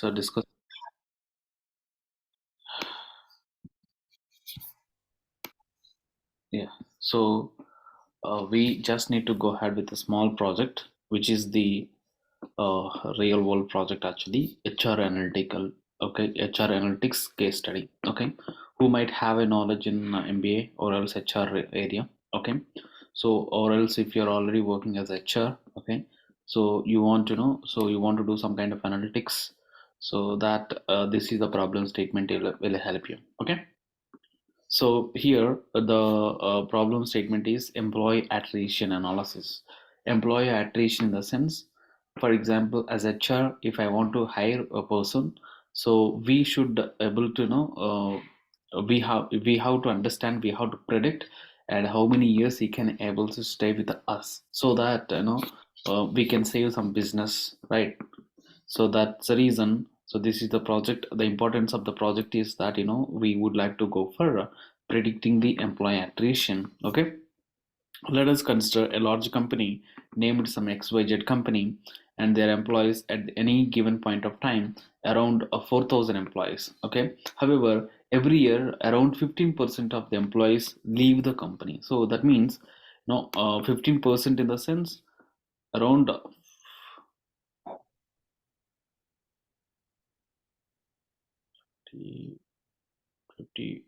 discuss. Yeah. So we just need to go ahead with a small project, which is the real world project actually, HR analytical. Okay, HR analytics case study. Okay, who might have a knowledge in MBA or else HR area. Okay, so or else if you're already working as HR. Okay, so you want to know, so you want to do some kind of analytics, so that this is the problem statement will help you. Okay. So here the problem statement is employee attrition analysis. Employee attrition in the sense, for example, as HR, if I want to hire a person, so we should able to know, we have to understand, we have to predict, and how many years he can able to stay with us, so that we can save some business, right? So that's the reason. So this is the project. The importance of the project is that we would like to go for predicting the employee attrition. Okay, let us consider a large company named some XYZ company, and their employees at any given point of time around 4,000 employees. Okay, however, every year around 15% of the employees leave the company. So that means 15% in the sense around 50, 50,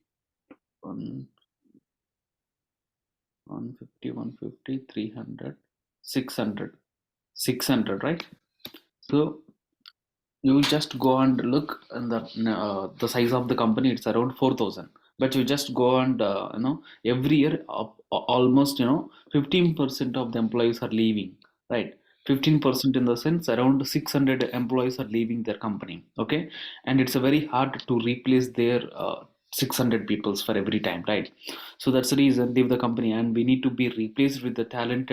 150, 150, 300, 600, 600, right? So you just go and look, and the size of the company, it's around 4,000, but you just go and every year almost 15% of the employees are leaving, right? 15% in the sense around 600 employees are leaving their company. Okay, and it's a very hard to replace their 600 peoples for every time, right? So that's the reason leave the company, and we need to be replaced with the talent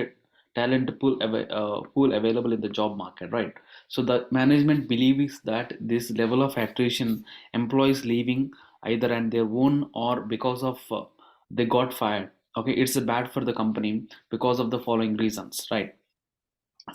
pool available in the job market, right? So the management believes that this level of attrition, employees leaving either on their own or because of they got fired. Okay, it's bad for the company because of the following reasons, right?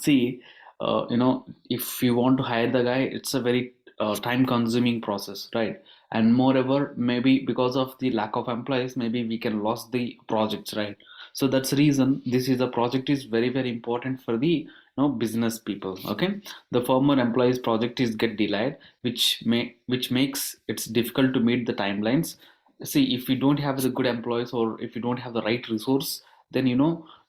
See, if you want to hire the guy, it's a very time consuming process, right? And moreover, maybe because of the lack of employees, maybe we can lose the projects, right? So that's the reason this is a project is very, very important for the business people. Okay, the former employees project is get delayed, which makes it's difficult to meet the timelines. See, if you don't have the good employees, or if you don't have the right resource, then you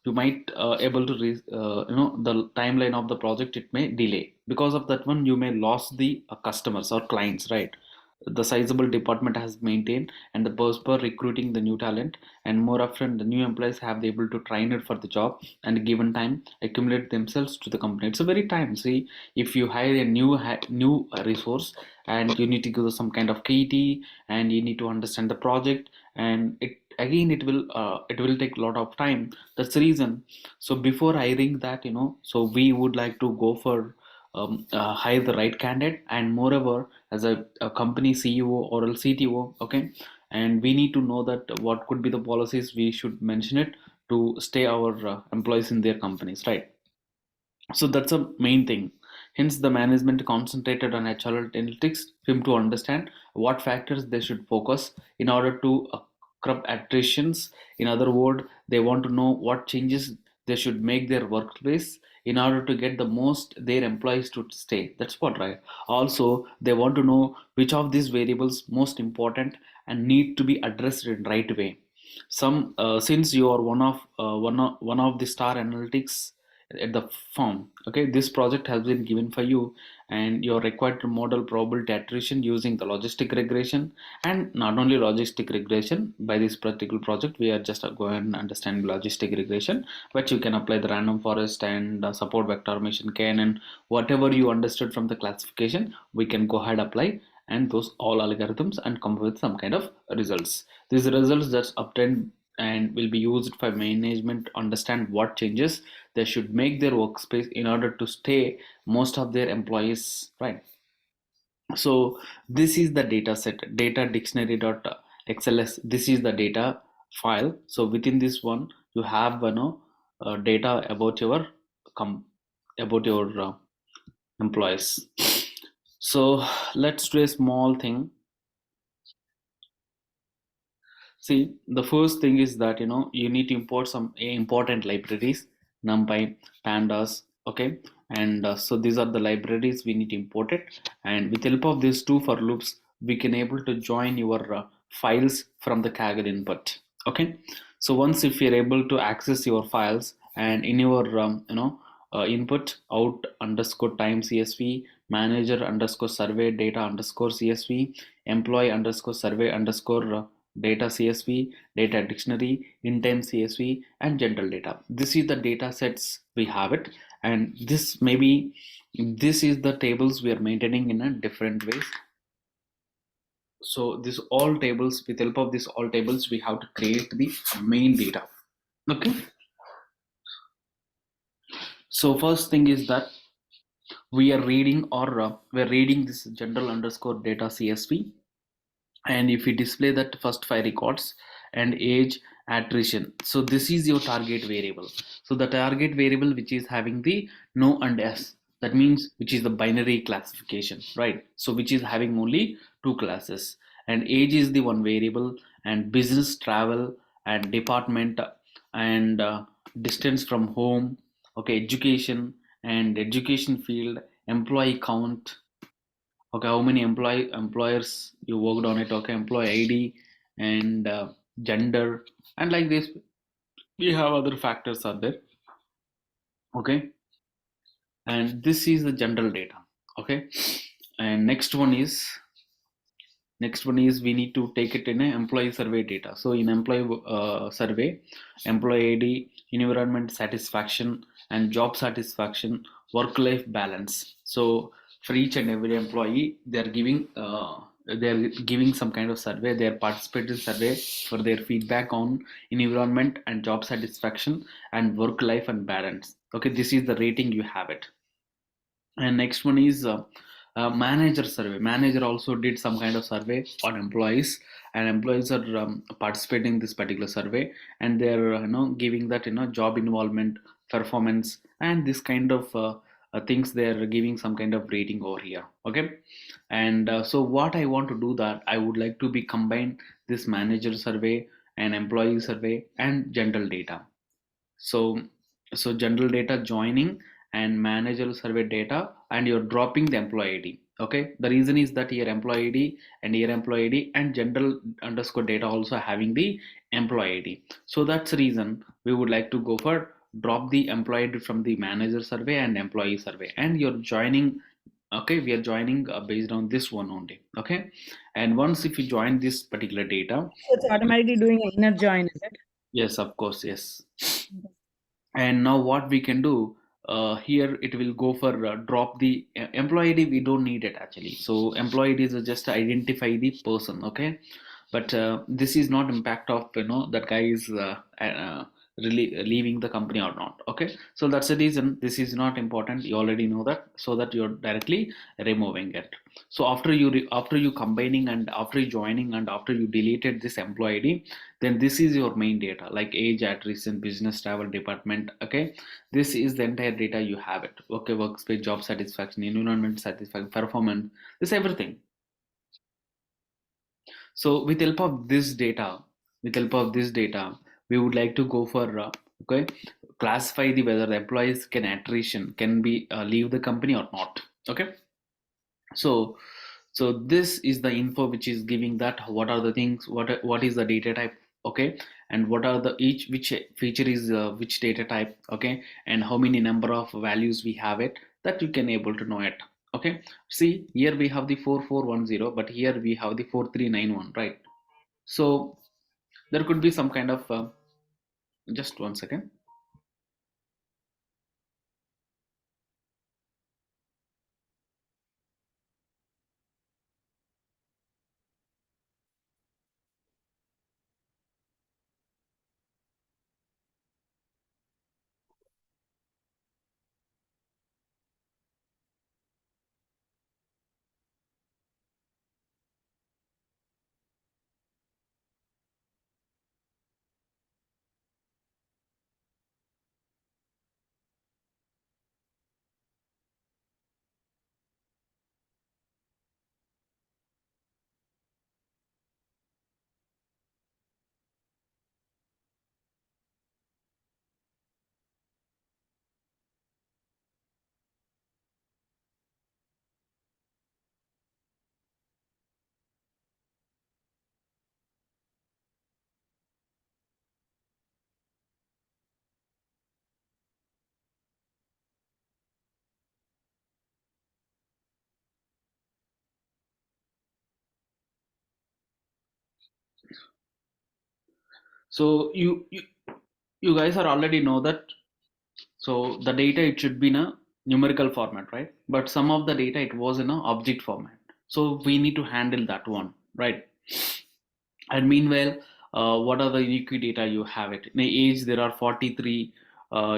might able to the timeline of the project, it may delay. Because of that one, you may lose the customers or clients, right? The sizable department has maintained and the per recruiting the new talent, and more often the new employees have the able to train it for the job, and given time accumulate themselves to the company. It's a very time. See, if you hire a new resource, and you need to give some kind of KT, and you need to understand the project, and it will take a lot of time. That's the reason. So before hiring that, so we would like to go for hire the right candidate, and moreover, as a company CEO or else CTO. Okay, and we need to know that what could be the policies we should mention it to stay our employees in their companies, right? So that's a main thing. Hence, the management concentrated on HR analytics for him to understand what factors they should focus in order to curb attritions. In other words, they want to know what changes they should make their workplace in order to get the most their employees to stay. That's what, right? Also, they want to know which of these variables most important and need to be addressed in right way. Some since you are one of the star analytics at the firm. Okay, this project has been given for you, and you're required to model probability attrition using the logistic regression. And not only logistic regression, by this particular project we are just going and understand logistic regression, but you can apply the random forest and support vector automation can, and whatever you understood from the classification, we can go ahead apply and those all algorithms and come up with some kind of results. These results that's obtained and will be used for management understand what changes they should make their workspace in order to stay most of their employees, right? So this is the data set, data dictionary.xls. This is the data file. So within this one, you have data about your com about your employees. So let's do a small thing. See, the first thing is that you need to import some important libraries, NumPy, Pandas, okay, and so these are the libraries we need to import it, and with the help of these two for loops, we can able to join your files from the Kaggle input, okay. So once if you're able to access your files and in your input out underscore time CSV manager underscore survey data underscore CSV employee underscore survey underscore data CSV, data dictionary, intent CSV, and general data. This is the data sets we have it, and this is the tables we are maintaining in a different ways. So this all tables, with help of this all tables, we have to create the main data. Okay. So first thing is that we are reading or we're reading this general underscore data CSV, and if you display that first five records and age attrition, so this is your target variable. So the target variable which is having the no and s, that means which is the binary classification, right? So which is having only two classes, and age is the one variable, and business travel and department and distance from home, okay, education and education field, employee count, okay, how many employers you worked on it, okay, employee ID and gender, and like this we have other factors are there, okay, and this is the general data, okay. And next one is we need to take it in an employee survey data. So in employee survey, employee ID, environment satisfaction, and job satisfaction, work-life balance. So for each and every employee, they are giving some kind of survey. They are participating survey for their feedback on environment and job satisfaction and work-life and balance. Okay, this is the rating you have it. And next one is manager survey. Manager also did some kind of survey on employees, and employees are participating in this particular survey, and they're giving that job involvement, performance, and this kind of things. They're giving some kind of rating over here, okay. And so what I want to do that I would like to be combine this manager survey and employee survey and general data. So so general data joining and managerial survey data, and you're dropping the employee ID. Okay, the reason is that your employee ID and your employee ID and general underscore data also having the employee ID. So that's the reason we would like to go for drop the employee ID from the manager survey and employee survey, and you're joining. Okay, we are joining based on this one only. Okay, and once if you join this particular data, So it's automatically doing an inner join, is it? yes, of course, yes. And now what we can do, here it will go for drop the employee ID. We don't need it actually. So employee ID is just to identify the person, okay. But this is not impact of that guy is really leaving the company or not, okay. So that's the reason this is not important. You already know that, so that you're directly removing it. So after you combining and after you joining and after you deleted this employee ID, then this is your main data like age attrition business travel department, okay. This is the entire data you have it, okay. Workspace job satisfaction environment satisfaction performance, this everything. So with help of this data we would like to go for okay, classify the whether the employees can attrition can be leave the company or not, okay. So so this is the info which is giving that what are the things, what is the data type, okay, and what are the each which feature is which data type, okay, and how many number of values we have it, that you can able to know it, okay. See here we have the 4410, but here we have the 4391, right? So there could be some kind of just one second. So you guys are already know that. So the data, it should be in a numerical format, right? But some of the data, it was in a object format. So we need to handle that one, right? And meanwhile, what are the unique data you have it? In age, there are 43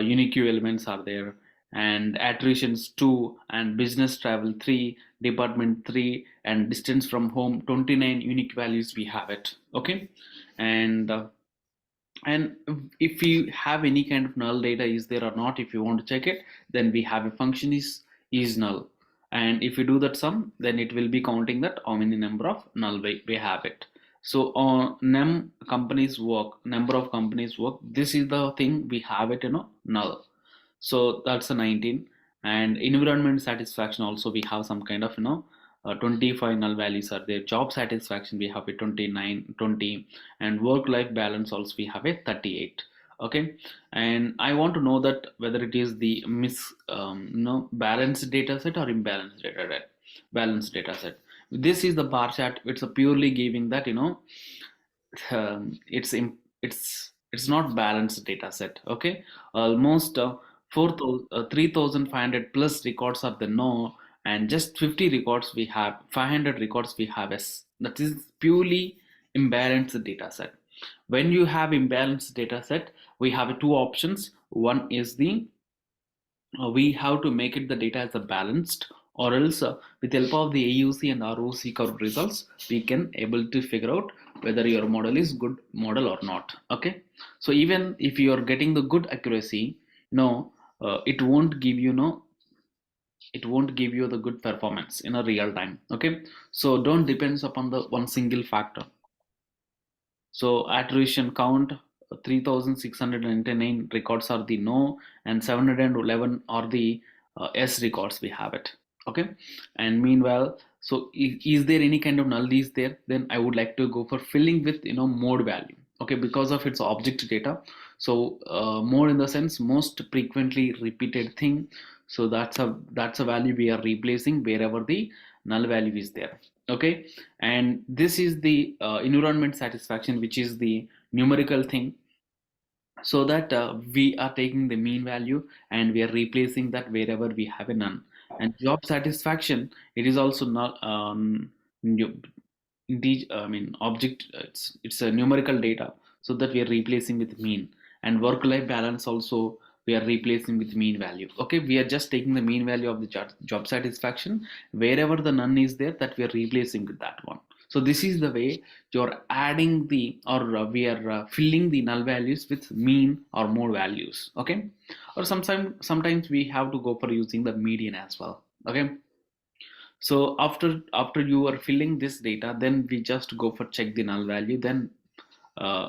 unique elements are there, and attritions 2, and business travel 3, department 3, and distance from home 29 unique values we have it. Okay, and and if you have any kind of null data is there or not, if you want to check it, then we have a function is null, and if you do that sum, then it will be counting that how many number of null we have it. So on number of companies work, this is the thing we have it, null. So that's a 19. And environment satisfaction also, we have some kind of 25 null values are there. Job satisfaction, we have a 29 20. And work life balance also, we have a 38. Okay, and I want to know that whether it is the balanced data set or imbalanced data set. Balanced data set, this is the bar chart. It's a purely giving that it's not balanced data set. Okay, almost 3500 plus records are the no, and just 50 records we have, 500 records we have as, that is purely imbalanced data set. When you have imbalanced data set, we have two options. One is the we have to make it the data as a balanced, or else with help of the AUC and ROC curve results, we can able to figure out whether your model is good model or not. Okay, so even if you are getting the good accuracy, no, it won't give you no, it won't give you the good performance in a real time. Okay, so don't depends upon the one single factor. So attrition count, 3699 records are the no, and 711 are the S records we have it. Okay, and meanwhile, so is there any kind of null is there? Then I would like to go for filling with mode value. Okay, because of its object data. So mode in the sense most frequently repeated thing. So that's a value we are replacing wherever the null value is there. Okay, and this is the environment satisfaction, which is the numerical thing. So that we are taking the mean value and we are replacing that wherever we have a none. And job satisfaction, it is also not I mean object, it's a numerical data, so that we are replacing with mean. And work life balance also, we are replacing with mean value. Okay, we are just taking the mean value of the job satisfaction, wherever the none is there, that we are replacing with that one. So this is the way you're adding the, or we are filling the null values with mean or more values. Okay, or sometimes we have to go for using the median as well. Okay, so after you are filling this data, then we just go for check the null value. Then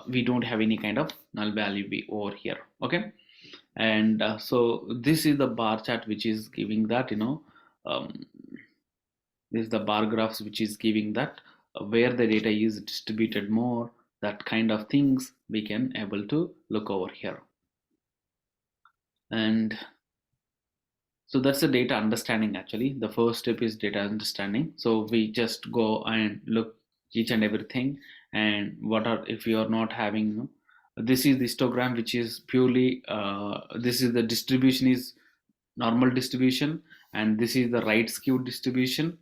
we don't have any kind of null value over here. Okay, and so this is the bar chart which is giving that um, this is the bar graphs which is giving that where the data is distributed more, that kind of things we can able to look over here. And so that's the data understanding. Actually, the first step is data understanding. So we just go and look each and everything, and what are, if you are not having this is the histogram, which is purely this is the distribution is normal distribution, and this is the right skewed distribution,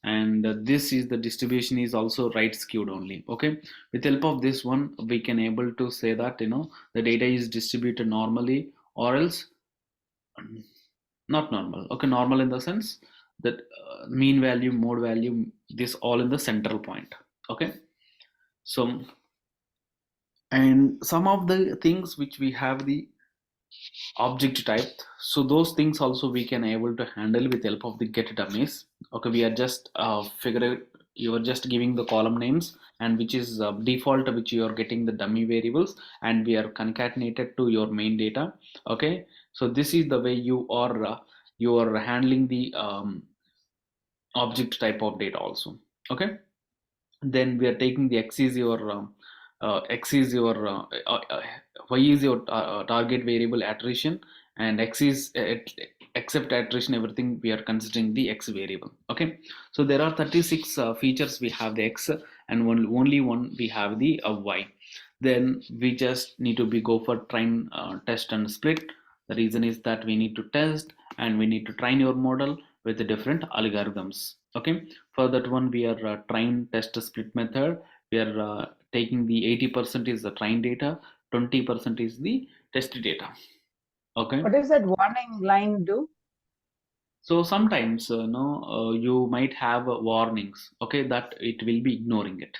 and this is the distribution is also right skewed only. Okay, with help of this one, we can able to say that the data is distributed normally, or else not normal. Okay, normal in the sense that mean value, mode value, this all in the central point. Okay, so and some of the things which we have the object type, so those things also we can able to handle with help of the get dummies. Okay, we are just figure, you are just giving the column names, and which is default, which you are getting the dummy variables, and we are concatenated to your main data. Okay, so this is the way you are handling the object type of data also. Okay, then we are taking the x is your x is your y is your target variable attrition, and x is except attrition, everything we are considering the x variable. Okay, so there are 36 features we have the x, and only one we have the y. then we just need to be go for train, test and split. The reason is that we need to test and we need to train your model with the different algorithms. Okay, for that one we are train test split method. We are taking the 80% is the train data, 20% is the test data. Okay, What does that warning line do? so sometimes you might have warnings, okay, that it will be ignoring it.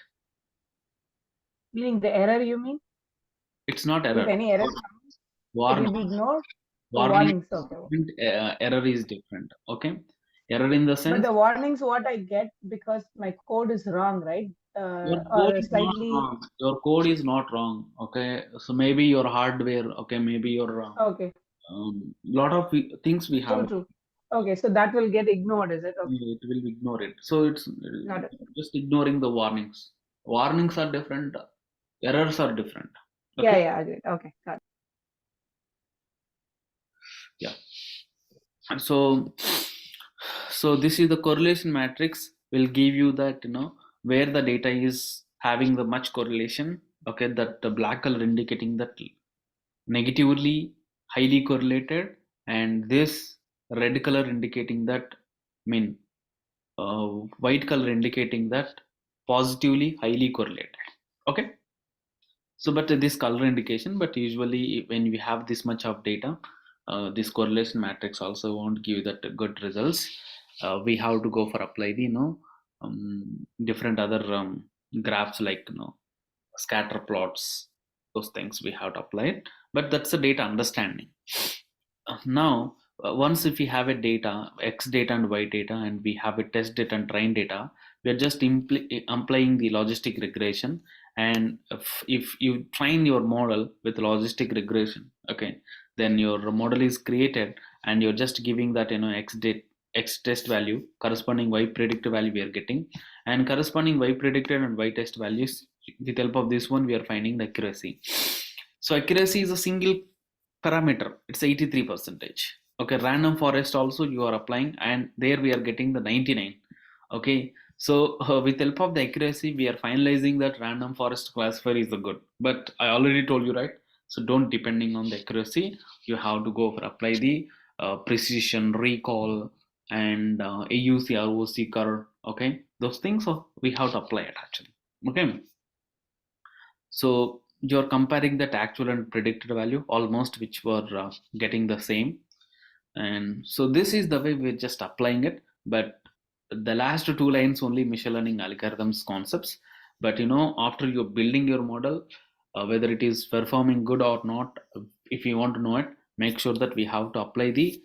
Meaning the error, you mean? It's not If error. any error comes, it will Warning. be ignored? Oh, Warning warnings, is okay. different, error is different. Okay, error in the But sense the warnings, what I get because my code is wrong, right? your code Or is not slightly, wrong. Your code is not wrong. Okay, so maybe your hardware. Okay, maybe your okay, lot of things we true, have. true. Okay, so that will get ignored, is it? Okay, It will ignore it. So it's not it. just ignoring the warnings. Warnings are different. Errors are different. Yeah, Okay. yeah, agreed. Okay, got it. Yeah. And so this is the correlation matrix will give you that where the data is having the much correlation. Okay, that the black color indicating that negatively highly correlated, and this red color indicating that, I mean, white color indicating that positively highly correlated. Okay, so but this color indication, but usually when we have this much of data, this correlation matrix also won't give that good results. We have to go for apply the different other graphs, like scatter plots, those things we have to apply it, but that's the data understanding. Now once if we have a data x data and y data, and we have a test data and train data, we are just applying the logistic regression. And if you train your model with logistic regression, okay, then your model is created, and you're just giving that x test value corresponding y predicted value we are getting, and corresponding y predicted and y test values. With help of this one we are finding the accuracy. So accuracy is a single parameter, it's 83 percentage. Okay, random forest also you are applying, and there we are getting the 99. Okay, so with help of the accuracy we are finalizing that random forest classifier is the good, but I already told you, right? So don't depending on the accuracy, you have to go for apply the precision recall and AUC ROC curve. Okay, those things we have to apply it actually. Okay, so you're comparing that actual and predicted value almost, which were getting the same. And so this is the way we're just applying it. But the last two lines only machine learning algorithms concepts. But after you're building your model, whether it is performing good or not, if you want to know it, make sure that we have to apply the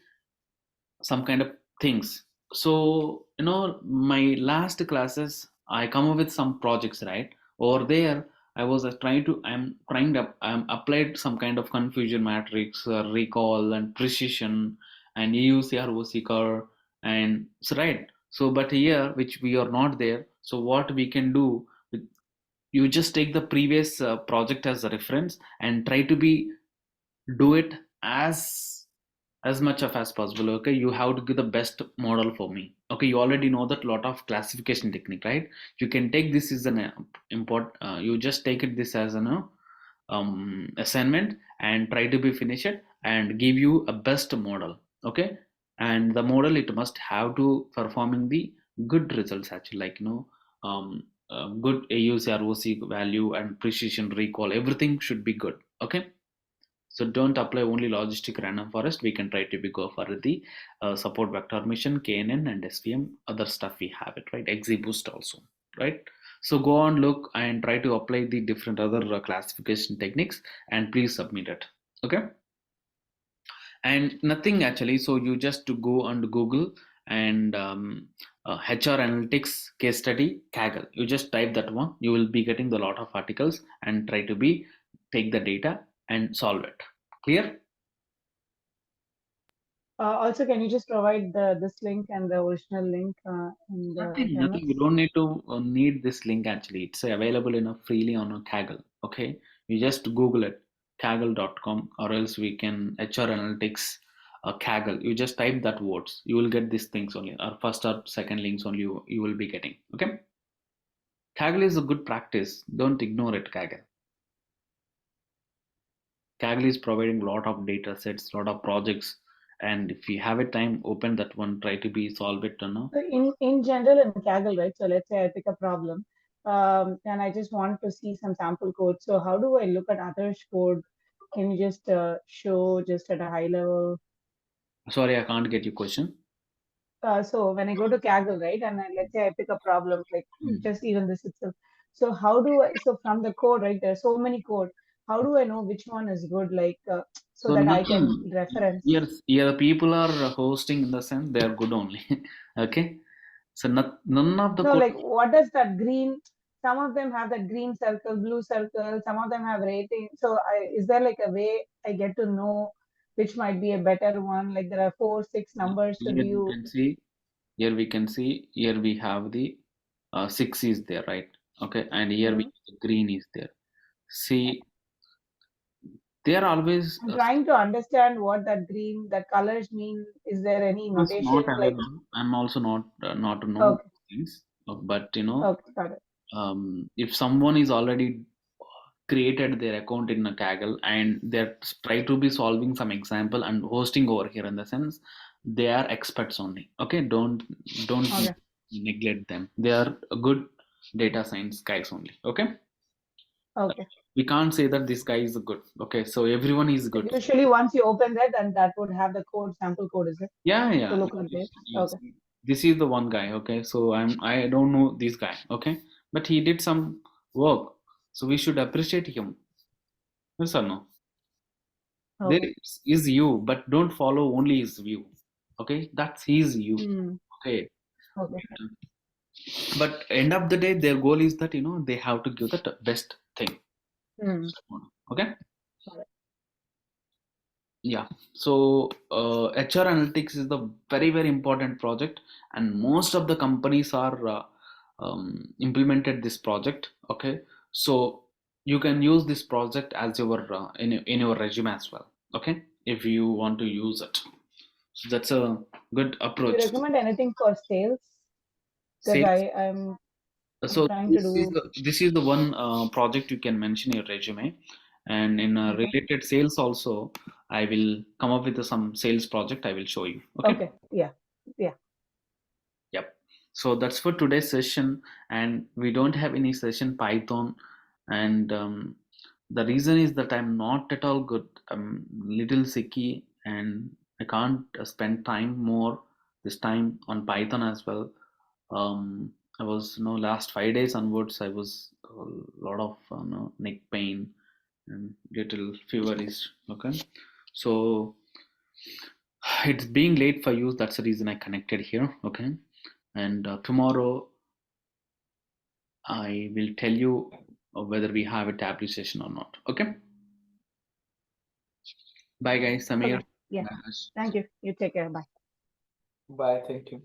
some kind of things. So my last classes I come up with some projects, right? Over there I was I'm applied some kind of confusion matrix, recall and precision and EUCR curve, and so right. So but here which we are not there, so what we can do, you just take the previous project as a reference and try to be do it as much of as possible. Okay, you have to give the best model for me. Okay, you already know that lot of classification technique, right? You can take this as an import, you just take it this as an assignment and try to be finish it and give you a best model. Okay, and the model it must have to performing the good results actually, like good AUC ROC value and precision recall, everything should be good. Okay, so don't apply only logistic random forest. We can try to be go for the support vector mission, KNN and SVM, other stuff we have it, right? XGBoost also, right? So go on, look and try to apply the different other classification techniques and please submit it. Okay, and nothing actually. So you just to go on Google and HR analytics case study Kaggle. You just type that one. You will be getting the lot of articles and try to be take the data and solve it. Clear? Also, can you just provide this link and the original link in the Nothing. You MS? don't need to need this link actually. It's available freely on a Kaggle. Okay, you just Google it, Kaggle.com, or else we can HR Analytics, Kaggle. You just type that words. You will get these things only. Or first or second links only you will be getting. Okay, Kaggle is a good practice. Don't ignore it, Kaggle. Kaggle is providing a lot of data sets, lot of projects, and if you have a time, open that one, try to be solve it, you know. So in general in Kaggle, right? So let's say I pick a problem, and I just want to see some sample code. So how do I look at others' code? Can you just show just at a high level? Sorry, I can't get your question. So when I go to Kaggle, right, and let's say I pick a problem, like Hmm. just even this itself. So how do I? So from the code, right, there's so many code. How do I know which one is good? Like so So that I can nothing. reference. Yes, yeah, people are hosting in the sense they are good only. Okay, so none of the No, code. like what does that green? Some of them have that green circle, blue circle. Some of them have rating. So is there like a way I get to know which might be a better one? Like there are four, six numbers to Here you view. can see. Here we can see. Here we have the six is there, right? Okay, and here we Mm. green is there. See, they are always I'm trying to understand what that green, that colors mean. Is there any was not notation? Like available. I'm also not to know okay, things, but you know, okay, got it. if someone is already created their account in a Kaggle and they're try to be solving some example and hosting over here in the sense they are experts only. Okay, don't Okay, neglect them. They are a good data science guys only. Okay, okay. we can't say that this guy is good. Okay, so everyone is So good. usually once you open that, then that would have the code, sample code, is it? Yeah, To yeah. look at this. You Okay, see, this is the one guy. Okay, so I don't know this guy. Okay, but he did some work, so we should appreciate him. Yes or no? There okay. is you, but don't follow only his view. Okay, that's his you. Mm, Okay, okay. but end of the day, their goal is that they have to give the best thing. Mm, Okay, got it. yeah. So HR analytics is the very important project, and most of the companies are implemented this project. Okay, so you can use this project as your in your resume as well. Okay, if you want to use it. So that's a good Do you approach. recommend anything for sales? Because Sales. I'm So trying to do. this is the one project you can mention in your resume, and in Okay. related sales also, I will come up with some sales project. I will show you. Okay. Okay. Yeah. Yeah. Yep. So that's for today's session, and we don't have any session Python, and the reason is that I'm not at all good. I'm little sicky, and I can't spend time more this time on Python as well. I was, last 5 days onwards, I was a lot of neck pain and little feverish. Okay, so it's being late for you. That's the reason I connected here. Okay, and tomorrow I will tell you whether we have a tablet session or not. Okay, bye guys. Samir. Okay. Yeah. Bye, Ash. Thank you. You take care. Bye. Bye. Thank you.